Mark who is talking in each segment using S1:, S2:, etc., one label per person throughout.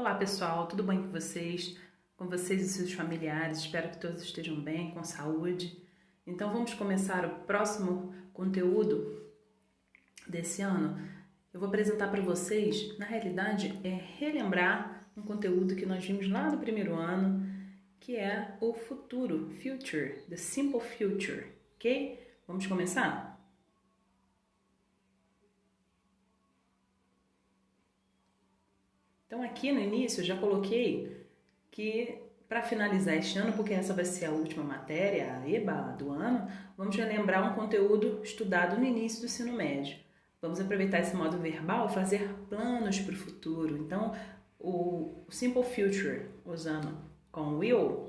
S1: Olá pessoal, tudo bem com vocês? Com vocês e seus familiares? Espero que todos estejam bem, com saúde. Então vamos começar o próximo conteúdo desse ano. Eu vou apresentar para vocês, na realidade, relembrar um conteúdo que nós vimos lá no primeiro ano, que é o futuro, future, the simple future, ok? Vamos começar? Então aqui no início eu já coloquei que para finalizar este ano, porque essa vai ser a última matéria, a EBA do ano, vamos relembrar um conteúdo estudado no início do ensino médio. Vamos aproveitar esse modo verbal e fazer planos para o futuro. Então, o Simple Future, usando com will,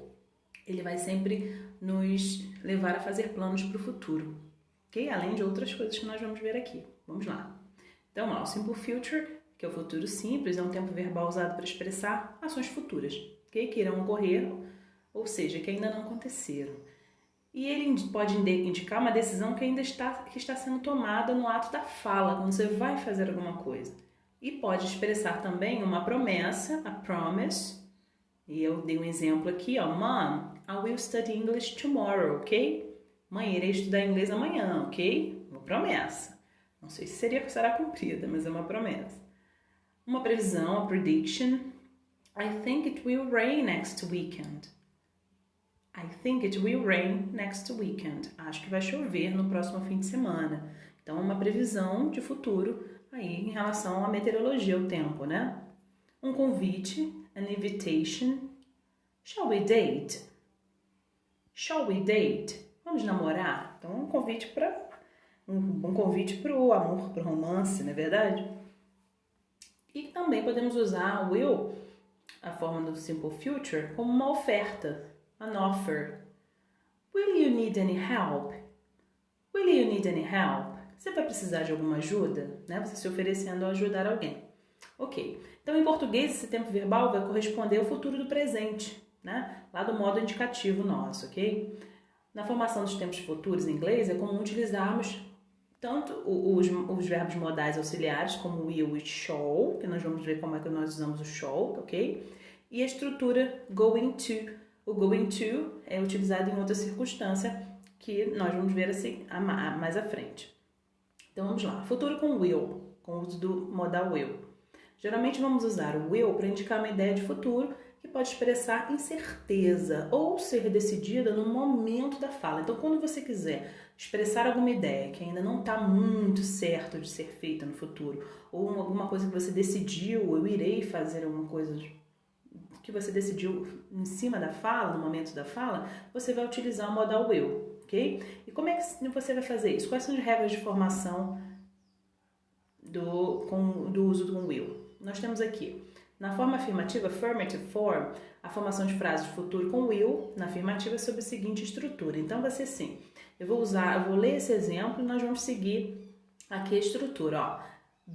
S1: ele vai sempre nos levar a fazer planos para o futuro, ok? Além de outras coisas que nós vamos ver aqui. Vamos lá. Então, ó, o Simple Future, que é o futuro simples, é um tempo verbal usado para expressar ações futuras, okay? Que irão ocorrer, ou seja, que ainda não aconteceram. E ele pode indicar uma decisão que ainda está sendo tomada no ato da fala, quando você vai fazer alguma coisa. E pode expressar também uma promessa, a promise. E eu dei um exemplo aqui, ó. Mom, I will study English tomorrow, ok? Mãe, irei estudar inglês amanhã, ok? Uma promessa. Não sei se será cumprida, mas é uma promessa. Uma previsão, a prediction. I think it will rain next weekend. I think it will rain next weekend. Acho que vai chover no próximo fim de semana. Então, uma previsão de futuro aí em relação à meteorologia, o tempo, né? Um convite, an invitation. Shall we date? Shall we date? Vamos namorar? Então, um convite para o amor, para o romance, não é verdade? E também podemos usar will, a forma do simple future, como uma oferta, an offer. Will you need any help? Will you need any help? Você vai precisar de alguma ajuda? Né? Você se oferecendo a ajudar alguém. Ok. Então, em português, esse tempo verbal vai corresponder ao futuro do presente, né? Lá do modo indicativo nosso, ok? Na formação dos tempos futuros em inglês, é comum utilizarmos tanto os verbos modais auxiliares, como will e shall, que nós vamos ver como é que nós usamos o shall, ok? E a estrutura going to. O going to é utilizado em outra circunstância que nós vamos ver assim mais à frente. Então vamos lá. Futuro com will, com o uso do modal will. Geralmente vamos usar o will para indicar uma ideia de futuro que pode expressar incerteza ou ser decidida no momento da fala. Então, quando você quiser expressar alguma ideia que ainda não está muito certo de ser feita no futuro, ou alguma coisa que você decidiu, eu irei fazer alguma coisa que você decidiu em cima da fala, no momento da fala, você vai utilizar o modal will, ok? E como é que você vai fazer isso? Quais são as regras de formação do uso do will? Nós temos aqui, na forma afirmativa, affirmative form, a formação de frases de futuro com will, na afirmativa, sob a seguinte estrutura. Então, vai ser assim, eu vou ler esse exemplo e nós vamos seguir aqui a estrutura, ó.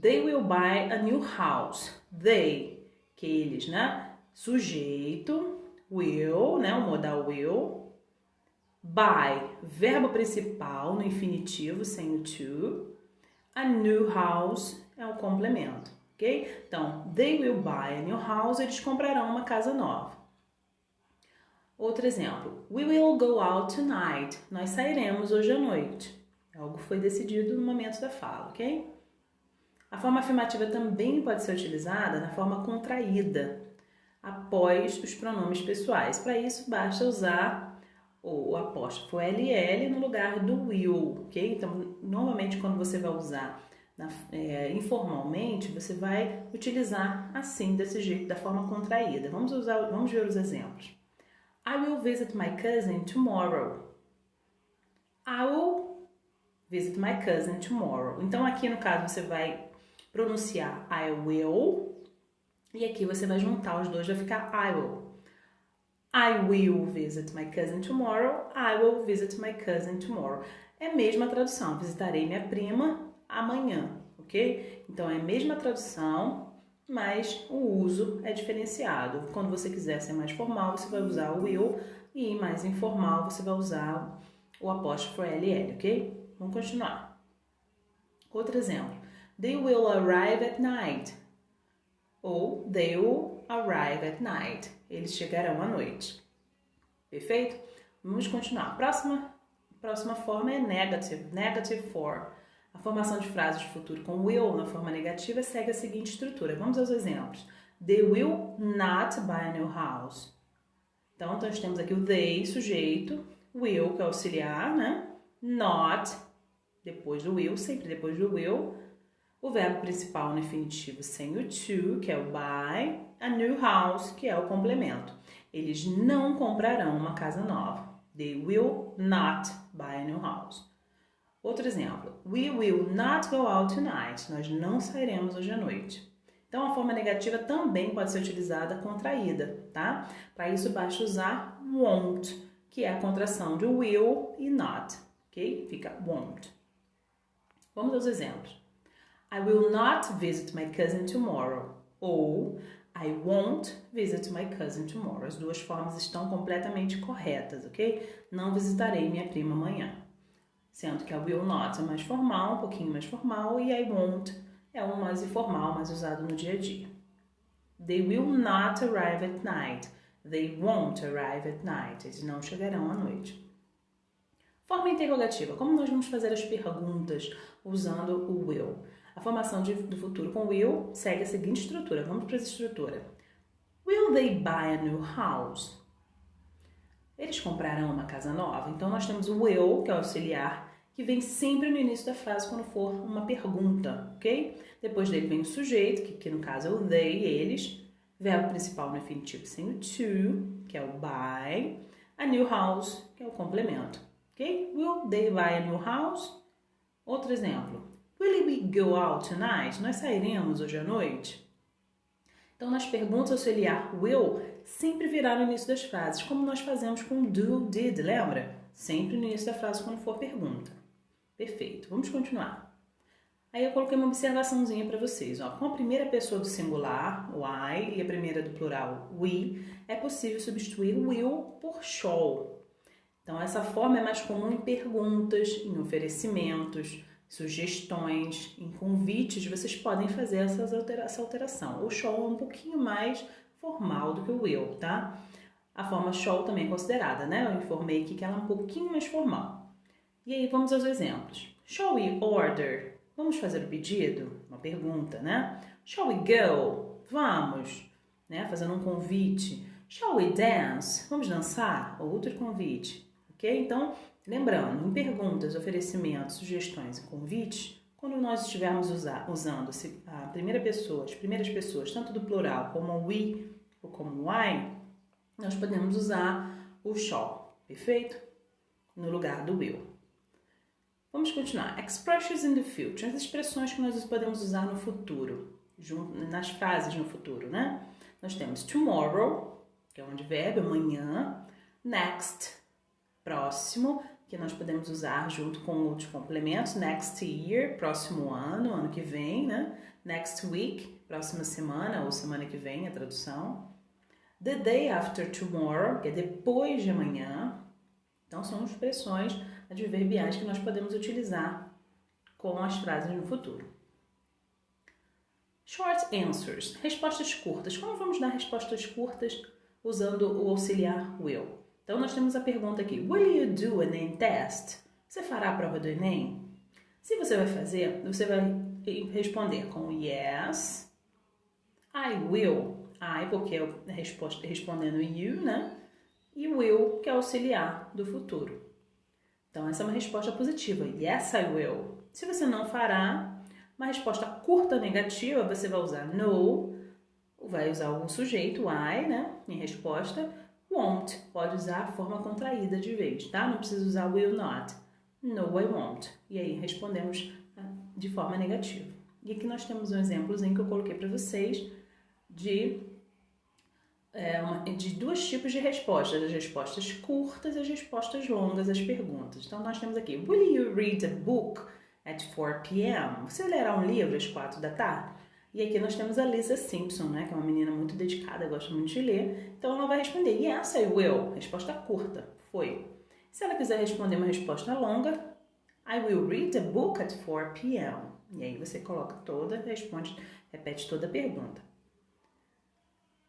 S1: They will buy a new house. They, que eles, né? Sujeito, will, né? O modal will. Buy, verbo principal no infinitivo, sem o to. A new house é o complemento, ok? Então, they will buy a new house, eles comprarão uma casa nova. Outro exemplo, we will go out tonight, nós sairemos hoje à noite. Algo foi decidido no momento da fala, ok? A forma afirmativa também pode ser utilizada na forma contraída, após os pronomes pessoais. Para isso, basta usar o apóstrofo LL no lugar do will, ok? Então, normalmente, quando você vai usar informalmente, você vai utilizar assim, desse jeito, da forma contraída. Vamos ver os exemplos. I will visit my cousin tomorrow. I will visit my cousin tomorrow. Então, aqui no caso, você vai pronunciar I will, e aqui você vai juntar os dois, vai ficar I will. I will visit my cousin tomorrow. I will visit my cousin tomorrow. É a mesma tradução. Visitarei minha prima amanhã, ok? Então, é a mesma tradução, mas o uso é diferenciado. Quando você quiser ser mais formal, você vai usar o will, e mais informal, você vai usar o apóstrofo LL, ok? Vamos continuar. Outro exemplo. They will arrive at night. Ou they will arrive at night. Eles chegarão à noite. Perfeito? Vamos continuar. Próxima forma é negative. Negative for. A formação de frases de futuro com will na forma negativa segue a seguinte estrutura. Vamos aos exemplos. They will not buy a new house. Então, nós temos aqui o they, sujeito, will, que é auxiliar, né? Not, depois do will, sempre depois do will. O verbo principal no infinitivo sem o to, que é o buy. A new house, que é o complemento. Eles não comprarão uma casa nova. They will not buy a new house. Outro exemplo. We will not go out tonight. Nós não sairemos hoje à noite. Então, a forma negativa também pode ser utilizada contraída, tá? Para isso, basta usar won't, que é a contração de will e not, ok? Fica won't. Vamos aos exemplos. I will not visit my cousin tomorrow. Ou I won't visit my cousin tomorrow. As duas formas estão completamente corretas, ok? Não visitarei minha prima amanhã. Sendo que a will not é mais formal, um pouquinho mais formal, e I won't é um mais informal, mais usado no dia a dia. They will not arrive at night. They won't arrive at night. Eles não chegarão à noite. Forma interrogativa. Como nós vamos fazer as perguntas usando o will? A formação do futuro com will segue a seguinte estrutura. Vamos para essa estrutura. Will they buy a new house? Eles comprarão uma casa nova? Então, nós temos o will, que é o auxiliar, que vem sempre no início da frase quando for uma pergunta, ok? Depois dele vem o sujeito, que aqui no caso é o they, eles. Verbo principal no infinitivo sem o to, que é o buy. A new house, que é o complemento, ok? Will they buy a new house? Outro exemplo. Will we go out tonight? Nós sairemos hoje à noite? Então, nas perguntas, auxiliar will sempre virá no início das frases, como nós fazemos com do, did, lembra? Sempre no início da frase quando for pergunta. Perfeito, vamos continuar. Aí eu coloquei uma observaçãozinha para vocês. Ó. Com a primeira pessoa do singular, o I, e a primeira do plural, we, é possível substituir will por shall. Então, essa forma é mais comum em perguntas, em oferecimentos, sugestões, em convites. Vocês podem fazer essa alteração. O shall é um pouquinho mais formal do que o will, tá? A forma shall também é considerada, né? Eu informei aqui que ela é um pouquinho mais formal. E aí, vamos aos exemplos. Shall we order? Vamos fazer o pedido? Uma pergunta, né? Shall we go? Vamos, né? Fazendo um convite. Shall we dance? Vamos dançar? Outro convite, ok? Então, lembrando, em perguntas, oferecimentos, sugestões e convites, quando nós estivermos usando a primeira pessoa, as primeiras pessoas, tanto do plural como we ou como I, nós podemos usar o shall, perfeito? No lugar do will. Vamos continuar. Expressions in the future, as expressões que nós podemos usar no futuro, nas frases no futuro, né? Nós temos tomorrow, que é um advérbio, amanhã. Next, próximo, que nós podemos usar junto com outros complementos. Next year, próximo ano, ano que vem, né? Next week, próxima semana ou semana que vem, a tradução. The day after tomorrow, que é depois de amanhã. Então, são expressões adverbiais que nós podemos utilizar com as frases no futuro. Short answers, respostas curtas. Como vamos dar respostas curtas usando o auxiliar will? Então, nós temos a pergunta aqui. Will you do an Enem test? Você fará a prova do Enem? Se você vai fazer, você vai responder com yes, I will. I, porque é a resposta respondendo you, né? E will, que é auxiliar do futuro. Então, essa é uma resposta positiva. Yes, I will. Se você não fará, uma resposta curta negativa, você vai usar no, vai usar o sujeito, I, né? Em resposta. Won't, pode usar a forma contraída de vez, tá? Não precisa usar will not. No, I won't. E aí, respondemos de forma negativa. E aqui nós temos um exemplozinho que eu coloquei para vocês de dois tipos de respostas, as respostas curtas e as respostas longas às perguntas. Então, nós temos aqui, will you read a book at 4 p.m.? Você lerá um livro às 4 da tarde? E aqui nós temos a Lisa Simpson, né, que é uma menina muito dedicada, gosta muito de ler. Então, ela vai responder, yes, I will. Resposta curta, foi. Se ela quiser responder uma resposta longa, I will read a book at 4 p.m. E aí você coloca toda, repete toda a pergunta.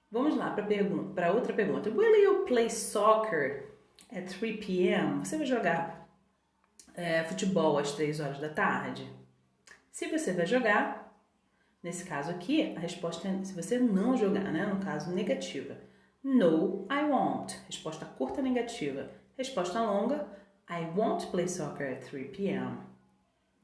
S1: Vamos lá para outra pergunta. Will you play soccer at 3 p.m.? Você vai jogar futebol às 3 horas da tarde? Se você vai jogar, nesse caso aqui, a resposta é se você não jogar, né? No caso, negativa. No, I won't. Resposta curta, negativa. Resposta longa, I won't play soccer at 3 p.m.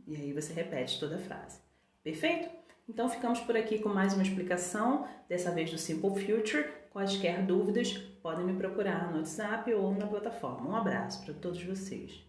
S1: E aí você repete toda a frase. Perfeito? Então ficamos por aqui com mais uma explicação, dessa vez do Simple Future. Quaisquer dúvidas, podem me procurar no WhatsApp ou na plataforma. Um abraço para todos vocês.